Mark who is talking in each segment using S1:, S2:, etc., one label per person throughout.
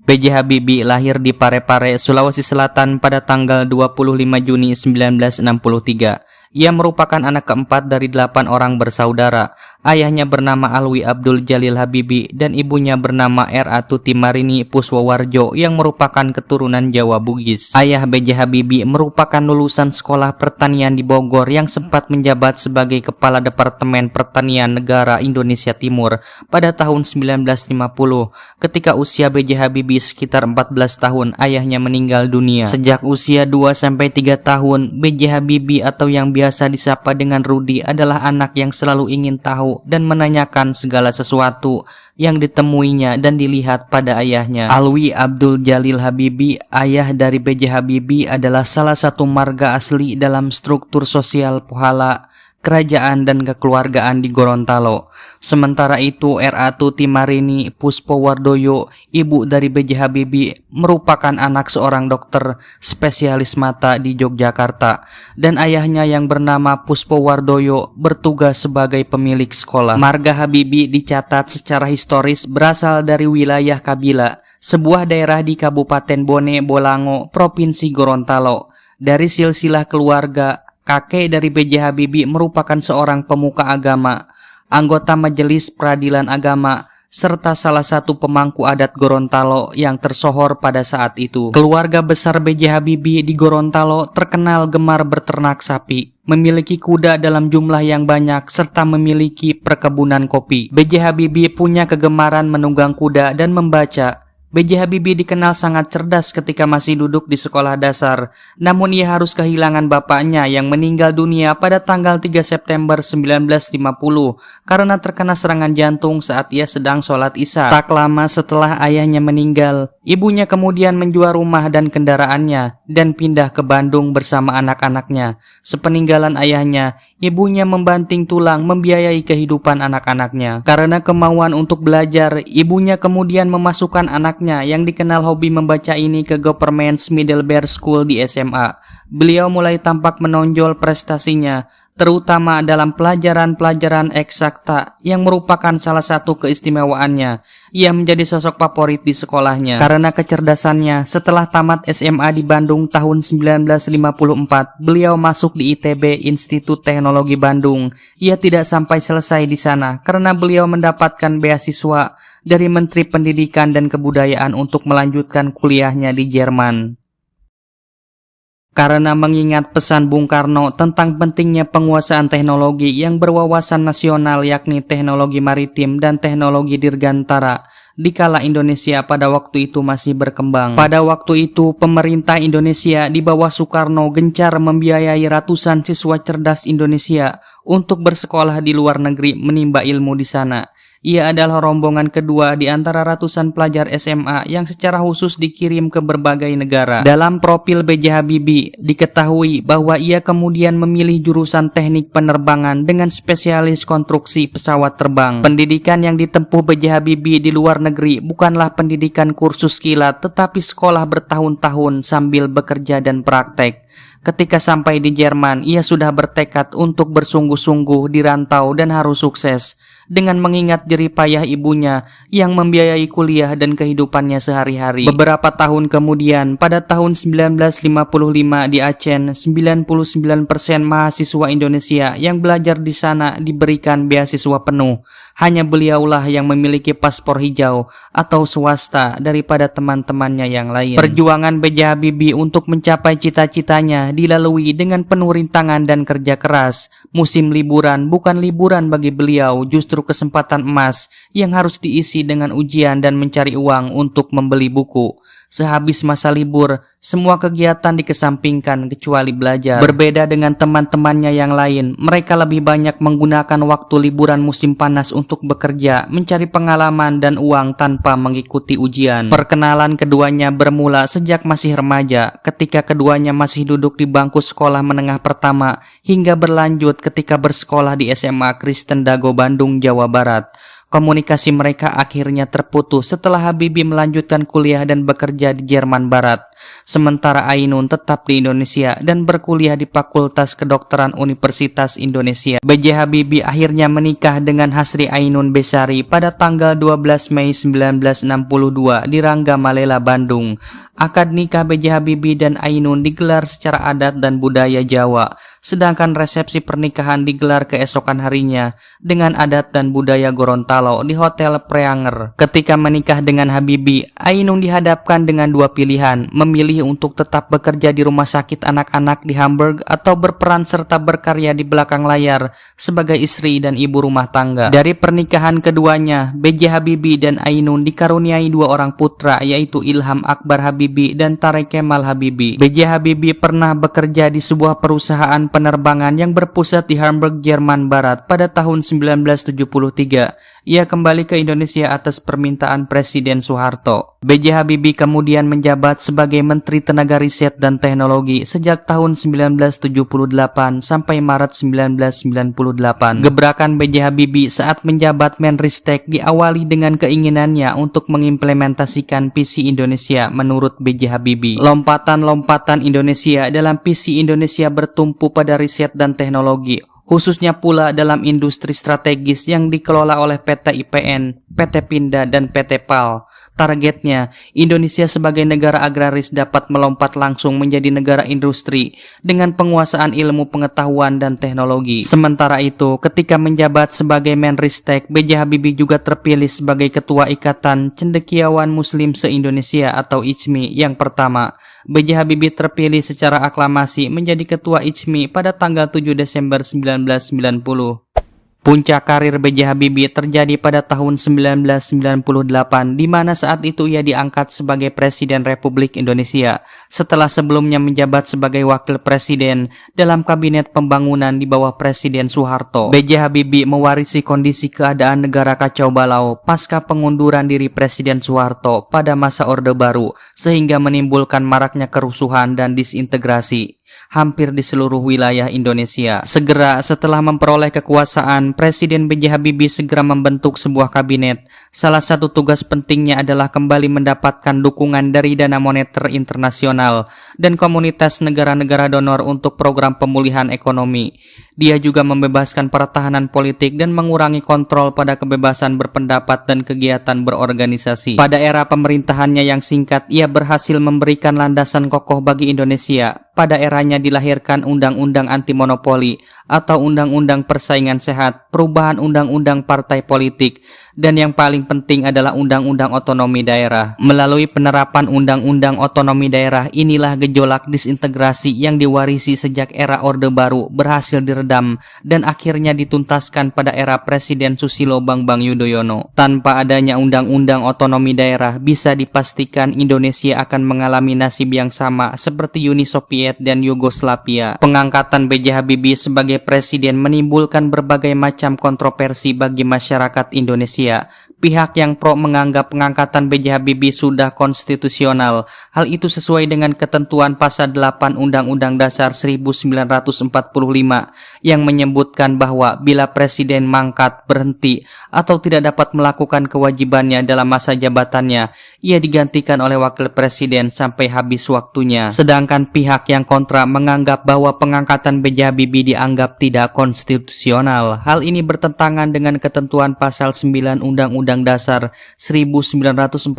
S1: B.J. Habibie lahir di Parepare, Sulawesi Selatan pada tanggal 25 Juni 1963. Ia merupakan anak keempat dari 8 orang bersaudara. Ayahnya bernama Alwi Abdul Jalil Habibie dan ibunya bernama R.A. Tuti Marini Puswowarjo yang merupakan keturunan Jawa Bugis. Ayah B.J. Habibie merupakan lulusan sekolah pertanian di Bogor yang sempat menjabat sebagai Kepala Departemen Pertanian Negara Indonesia Timur pada tahun 1950. Ketika usia B.J. Habibie sekitar 14 tahun, ayahnya meninggal dunia. Sejak usia 2-3 tahun, B.J. Habibie atau yang biasa disapa dengan Rudi adalah anak yang selalu ingin tahu dan menanyakan segala sesuatu yang ditemuinya dan dilihat pada ayahnya. Alwi Abdul Jalil Habibie, ayah dari B.J. Habibie, adalah salah satu marga asli dalam struktur sosial Pohala, kerajaan dan kekeluargaan di Gorontalo. Sementara itu, R.A. Tuti Marini Puswowardoyo, ibu dari B.J. Habibie, merupakan anak seorang dokter spesialis mata di Yogyakarta, dan ayahnya yang bernama Puswowardoyo bertugas sebagai pemilik sekolah. Marga Habibie dicatat secara historis berasal dari wilayah Kabila, sebuah daerah di Kabupaten Bone Bolango, Provinsi Gorontalo. Dari silsilah keluarga, kakek dari B.J. Habibie merupakan seorang pemuka agama, anggota Majelis Peradilan Agama, serta salah satu pemangku adat Gorontalo yang tersohor pada saat itu. Keluarga besar B.J. Habibie di Gorontalo terkenal gemar beternak sapi, memiliki kuda dalam jumlah yang banyak, serta memiliki perkebunan kopi. B.J. Habibie punya kegemaran menunggang kuda dan membaca. B.J. Habibie dikenal sangat cerdas ketika masih duduk di sekolah dasar, namun ia harus kehilangan bapaknya yang meninggal dunia pada tanggal 3 September 1950 karena terkena serangan jantung saat ia sedang sholat Isya. Tak lama setelah ayahnya meninggal, ibunya kemudian menjual rumah dan kendaraannya dan pindah ke Bandung bersama anak-anaknya. Sepeninggalan ayahnya, ibunya membanting tulang membiayai kehidupan anak-anaknya. Karena kemauan untuk belajar, ibunya kemudian memasukkan anaknya yang dikenal hobi membaca ini ke Government Middlebury School di SMA. Beliau mulai tampak menonjol prestasinya, terutama dalam pelajaran-pelajaran eksakta yang merupakan salah satu keistimewaannya. Ia menjadi sosok favorit di sekolahnya karena kecerdasannya. Setelah tamat SMA di Bandung tahun 1954, beliau masuk di ITB, Institut Teknologi Bandung. Ia tidak sampai selesai di sana karena beliau mendapatkan beasiswa dari Menteri Pendidikan dan Kebudayaan untuk melanjutkan kuliahnya di Jerman. Karena mengingat pesan Bung Karno tentang pentingnya penguasaan teknologi yang berwawasan nasional, yakni teknologi maritim dan teknologi dirgantara, dikala Indonesia pada waktu itu masih berkembang. Pada waktu itu, pemerintah Indonesia di bawah Soekarno gencar membiayai ratusan siswa cerdas Indonesia untuk bersekolah di luar negeri menimba ilmu di sana. Ia adalah rombongan kedua di antara ratusan pelajar SMA yang secara khusus dikirim ke berbagai negara. Dalam profil B.J. Habibie, diketahui bahwa ia kemudian memilih jurusan teknik penerbangan dengan spesialis konstruksi pesawat terbang. Pendidikan yang ditempuh B.J. Habibie di luar negeri bukanlah pendidikan kursus kilat, tetapi sekolah bertahun-tahun sambil bekerja dan praktek. Ketika sampai di Jerman, ia sudah bertekad untuk bersungguh-sungguh di rantau dan harus sukses, dengan mengingat jerih payah ibunya yang membiayai kuliah dan kehidupannya sehari-hari. Beberapa tahun kemudian, pada tahun 1955 di Aceh, 99% mahasiswa Indonesia yang belajar di sana diberikan beasiswa penuh. Hanya beliaulah yang memiliki paspor hijau atau swasta daripada teman-temannya yang lain. Perjuangan B.J. Habibie untuk mencapai cita-citanya dilalui dengan penuh rintangan dan kerja keras. Musim liburan bukan liburan bagi beliau, justru kesempatan emas yang harus diisi dengan ujian dan mencari uang untuk membeli buku. Sehabis masa libur, semua kegiatan dikesampingkan kecuali belajar. Berbeda dengan teman-temannya yang lain, mereka lebih banyak menggunakan waktu liburan musim panas untuk bekerja, mencari pengalaman dan uang tanpa mengikuti ujian. Perkenalan keduanya bermula sejak masih remaja, ketika keduanya masih duduk di bangku sekolah menengah pertama, hingga berlanjut ketika bersekolah di SMA Kristen Dago Bandung, Jawa Barat. Komunikasi mereka akhirnya terputus setelah Habibie melanjutkan kuliah dan bekerja di Jerman Barat. Sementara Ainun tetap di Indonesia dan berkuliah di Fakultas Kedokteran Universitas Indonesia. B.J. Habibie akhirnya menikah dengan Hasri Ainun Besari pada tanggal 12 Mei 1962 di Rangga Malela, Bandung. Akad nikah B.J. Habibie dan Ainun digelar secara adat dan budaya Jawa, sedangkan resepsi pernikahan digelar keesokan harinya dengan adat dan budaya Gorontalo di Hotel Preanger. Ketika menikah dengan Habibie, Ainun dihadapkan dengan dua pilihan, memilih untuk tetap bekerja di rumah sakit anak-anak di Hamburg atau berperan serta berkarya di belakang layar sebagai istri dan ibu rumah tangga. Dari pernikahan keduanya, B.J. Habibie dan Ainun dikaruniai dua orang putra, yaitu Ilham Akbar Habibie dan Tareq Kemal Habibie. B.J. Habibie pernah bekerja di sebuah perusahaan penerbangan yang berpusat di Hamburg, Jerman Barat pada tahun 1973. Ia kembali ke Indonesia atas permintaan Presiden Soeharto. B.J. Habibie kemudian menjabat sebagai Menteri Tenaga Riset dan Teknologi sejak tahun 1978 sampai Maret 1998. Gebrakan B.J. Habibie saat menjabat Menristek diawali dengan keinginannya untuk mengimplementasikan visi Indonesia menurut B.J. Habibie. Lompatan-lompatan Indonesia dalam visi Indonesia bertumpu pada riset dan teknologi, khususnya pula dalam industri strategis yang dikelola oleh PT IPN, PT Pindad, dan PT PAL. Targetnya, Indonesia sebagai negara agraris dapat melompat langsung menjadi negara industri dengan penguasaan ilmu pengetahuan dan teknologi. Sementara itu, ketika menjabat sebagai Menristek, B.J. Habibie juga terpilih sebagai Ketua Ikatan Cendekiawan Muslim se-Indonesia atau ICMI yang pertama. B.J. Habibie terpilih secara aklamasi menjadi Ketua ICMI pada tanggal 7 Desember 1990. Puncak karir B.J. Habibie terjadi pada tahun 1998, di mana saat itu ia diangkat sebagai Presiden Republik Indonesia, setelah sebelumnya menjabat sebagai Wakil Presiden dalam Kabinet Pembangunan di bawah Presiden Soeharto. B.J. Habibie mewarisi kondisi keadaan negara kacau balau pasca pengunduran diri Presiden Soeharto pada masa Orde Baru, sehingga menimbulkan maraknya kerusuhan dan disintegrasi hampir di seluruh wilayah Indonesia. Segera setelah memperoleh kekuasaan, Presiden B.J. Habibie segera membentuk sebuah kabinet. Salah satu tugas pentingnya adalah kembali mendapatkan dukungan dari Dana Moneter Internasional dan komunitas negara-negara donor untuk program pemulihan ekonomi. Dia juga membebaskan pertahanan politik dan mengurangi kontrol pada kebebasan berpendapat dan kegiatan berorganisasi. Pada era pemerintahannya yang singkat, ia berhasil memberikan landasan kokoh bagi Indonesia. Pada eranya dilahirkan Undang-Undang Anti Monopoli atau Undang-Undang Persaingan Sehat, perubahan Undang-Undang Partai Politik, dan yang paling penting adalah Undang-Undang Otonomi Daerah. Melalui penerapan Undang-Undang Otonomi Daerah, inilah gejolak disintegrasi yang diwarisi sejak era Orde Baru berhasil diredam dan akhirnya dituntaskan pada era Presiden Susilo Bambang Yudhoyono. Tanpa adanya Undang-Undang Otonomi Daerah, bisa dipastikan Indonesia akan mengalami nasib yang sama seperti Uni Soviet dan Yugoslavia. Pengangkatan B.J. Habibie sebagai presiden menimbulkan berbagai macam kontroversi bagi masyarakat Indonesia. Pihak yang pro menganggap pengangkatan B.J. Habibie sudah konstitusional. Hal itu sesuai dengan ketentuan pasal 8 Undang-Undang Dasar 1945 yang menyebutkan bahwa bila presiden mangkat, berhenti, atau tidak dapat melakukan kewajibannya dalam masa jabatannya, ia digantikan oleh wakil presiden sampai habis waktunya. Sedangkan pihak yang kontra menganggap bahwa pengangkatan B.J. Habibie dianggap tidak konstitusional. Hal ini bertentangan dengan ketentuan pasal 9 Undang-Undang Dasar 1945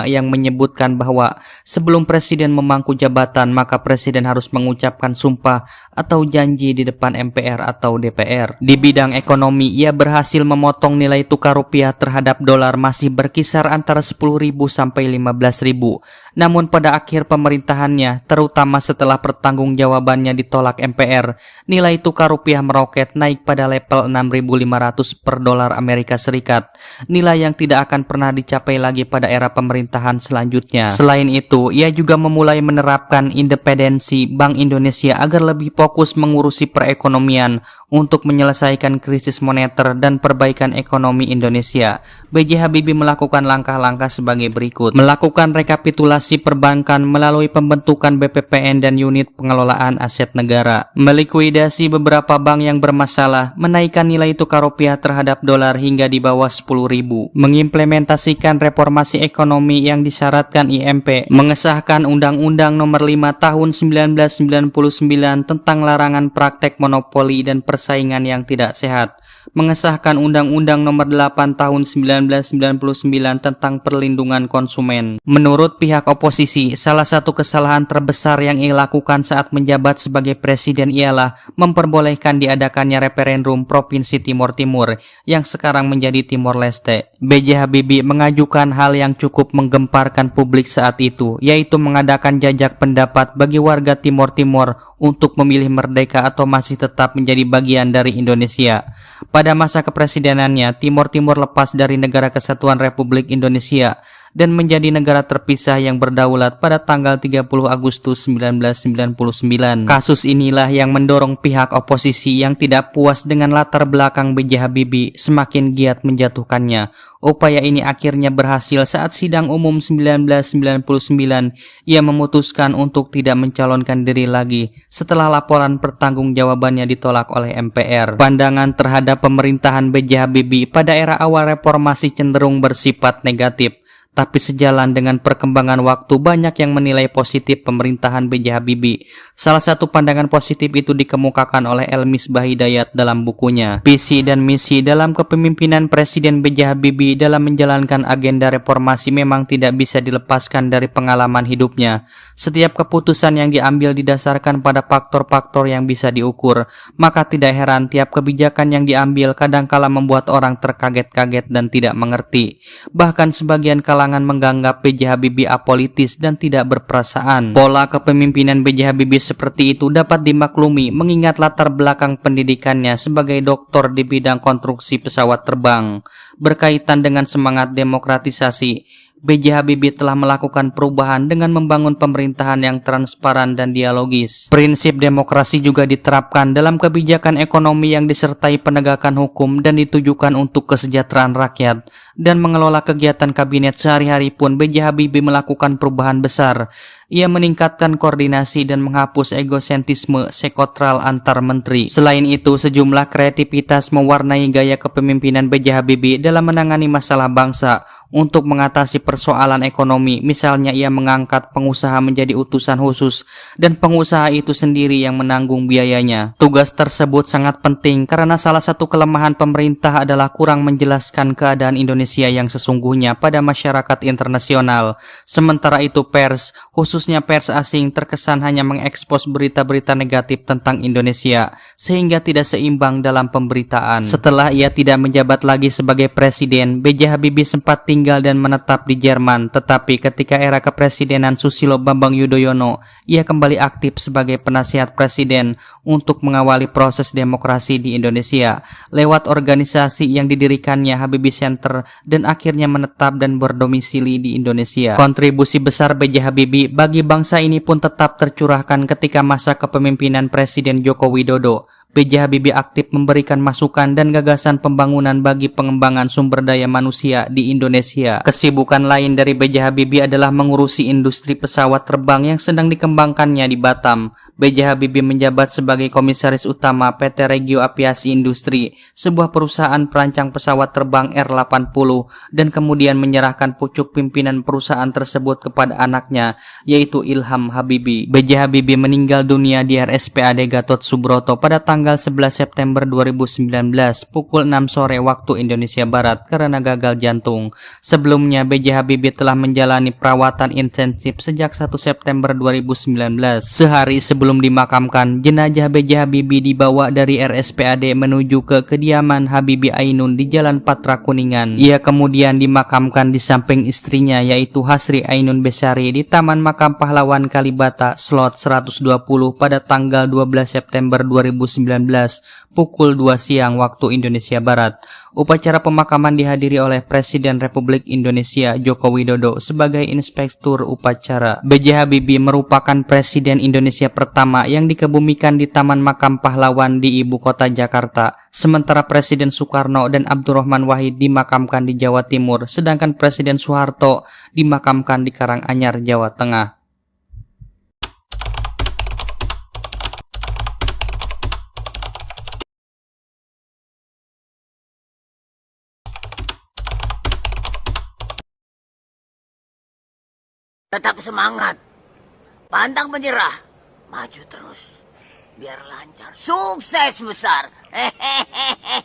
S1: yang menyebutkan bahwa sebelum presiden memangku jabatan, maka presiden harus mengucapkan sumpah atau janji di depan MPR atau DPR. Di bidang ekonomi, ia berhasil memotong nilai tukar rupiah terhadap dolar masih berkisar antara 10.000 sampai 15.000. Namun pada akhir pemerintahannya, terutama setelah pertanggungjawabannya ditolak MPR, nilai tukar rupiah meroket naik pada level 6.500 per dolar Amerika Serikat. Nilai yang tidak akan pernah dicapai lagi pada era pemerintahan selanjutnya. Selain itu, ia juga memulai menerapkan independensi Bank Indonesia agar lebih fokus mengurusi perekonomian untuk menyelesaikan krisis moneter dan perbaikan ekonomi Indonesia. B.J. Habibie melakukan langkah-langkah sebagai berikut. Melakukan rekapitulasi perbankan melalui pembentukan BPPN dan unit pengelolaan aset negara. Melikuidasi beberapa bank yang bermasalah, menaikkan nilai tukar rupiah terhadap dolar hingga di bawah 10.000. mengimplementasikan reformasi ekonomi yang disyaratkan IMP, mengesahkan Undang-Undang Nomor 5 Tahun 1999 tentang larangan praktek monopoli dan persaingan yang tidak sehat, mengesahkan Undang-Undang Nomor 8 Tahun 1999 tentang perlindungan konsumen. Menurut pihak oposisi, salah satu kesalahan terbesar yang ia lakukan saat menjabat sebagai presiden ialah memperbolehkan diadakannya referendum Provinsi Timor Timur yang sekarang menjadi Timor Leste. B.J. Habibie mengajukan hal yang cukup menggemparkan publik saat itu, yaitu mengadakan jajak pendapat bagi warga Timor Timur untuk memilih merdeka atau masih tetap menjadi bagian dari Indonesia. Pada masa kepresidenannya, Timor Timur lepas dari Negara Kesatuan Republik Indonesia dan menjadi negara terpisah yang berdaulat pada tanggal 30 Agustus 1999. Kasus inilah yang mendorong pihak oposisi yang tidak puas dengan latar belakang B.J. Habibie semakin giat menjatuhkannya. Upaya ini akhirnya berhasil saat sidang umum 1999 ia memutuskan untuk tidak mencalonkan diri lagi setelah laporan pertanggungjawabannya ditolak oleh MPR. Pandangan terhadap pemerintahan B.J. Habibie pada era awal reformasi cenderung bersifat negatif. Tapi sejalan dengan perkembangan waktu, banyak yang menilai positif pemerintahan B.J. Habibie. Salah satu pandangan positif itu dikemukakan oleh El Misbah Hidayat dalam bukunya Visi dan Misi dalam Kepemimpinan Presiden B.J. Habibie dalam menjalankan agenda reformasi memang tidak bisa dilepaskan dari pengalaman hidupnya. Setiap keputusan yang diambil didasarkan pada faktor-faktor yang bisa diukur, maka tidak heran tiap kebijakan yang diambil kadangkala membuat orang terkaget-kaget dan tidak mengerti. Bahkan sebagian kalangan menganggap B.J. Habibie apolitis dan tidak berperasaan. Pola kepemimpinan B.J. Habibie seperti itu dapat dimaklumi mengingat latar belakang pendidikannya sebagai doktor di bidang konstruksi pesawat terbang. Berkaitan dengan semangat demokratisasi, B.J. Habibie telah melakukan perubahan dengan membangun pemerintahan yang transparan dan dialogis. Prinsip demokrasi juga diterapkan dalam kebijakan ekonomi yang disertai penegakan hukum dan ditujukan untuk kesejahteraan rakyat. Dan mengelola kegiatan kabinet sehari-hari pun B.J. Habibie melakukan perubahan besar. Ia meningkatkan koordinasi dan menghapus egosentrisme sektoral antar menteri. Selain itu, sejumlah kreativitas mewarnai gaya kepemimpinan B.J. Habibie dalam menangani masalah bangsa. Untuk mengatasi persoalan ekonomi, misalnya ia mengangkat pengusaha menjadi utusan khusus dan pengusaha itu sendiri yang menanggung biayanya. Tugas tersebut sangat penting karena salah satu kelemahan pemerintah adalah kurang menjelaskan keadaan Indonesia yang sesungguhnya pada masyarakat internasional. Sementara itu pers, khususnya pers asing, terkesan hanya mengekspos berita-berita negatif tentang Indonesia sehingga tidak seimbang dalam pemberitaan. Setelah ia tidak menjabat lagi sebagai presiden, B.J. Habibie sempat tinggal dan menetap di Jerman, tetapi ketika era kepresidenan Susilo Bambang Yudhoyono, ia kembali aktif sebagai penasihat presiden untuk mengawali proses demokrasi di Indonesia lewat organisasi yang didirikannya Habibie Center dan akhirnya menetap dan berdomisili di Indonesia. Kontribusi besar B.J. Habibie bagi bangsa ini pun tetap tercurahkan ketika masa kepemimpinan Presiden Joko Widodo. B.J. Habibie aktif memberikan masukan dan gagasan pembangunan bagi pengembangan sumber daya manusia di Indonesia. Kesibukan lain dari B.J. Habibie adalah mengurusi industri pesawat terbang yang sedang dikembangkannya di Batam. B.J. Habibie menjabat sebagai komisaris utama PT Regio Aviasi Industri, sebuah perusahaan perancang pesawat terbang R80, dan kemudian menyerahkan pucuk pimpinan perusahaan tersebut kepada anaknya, yaitu Ilham Habibie. B.J. Habibie meninggal dunia di RSPAD Gatot Subroto pada tanggal 11 September 2019 pukul 6 sore waktu Indonesia Barat karena gagal jantung. Sebelumnya B.J. Habibie telah menjalani perawatan intensif sejak 1 September 2019. Sehari sebelum dimakamkan, jenazah B.J. Habibie dibawa dari RSPAD menuju ke kediaman Habibie Ainun di Jalan Patra Kuningan. Ia kemudian dimakamkan di samping istrinya yaitu Hasri Ainun Besari di Taman Makam Pahlawan Kalibata, Slot 120 pada tanggal 12 September 2019 pukul 2 siang waktu Indonesia Barat. Upacara pemakaman dihadiri oleh Presiden Republik Indonesia Joko Widodo sebagai inspektur upacara. B.J. Habibie merupakan Presiden Indonesia pertama yang dikebumikan di Taman Makam Pahlawan di ibu kota Jakarta. Sementara Presiden Soekarno dan Abdurrahman Wahid dimakamkan di Jawa Timur, sedangkan Presiden Soeharto dimakamkan di Karanganyar, Jawa Tengah.
S2: Tetap semangat. Pantang menyerah. Maju terus. Biar lancar. Sukses besar. Hehehe.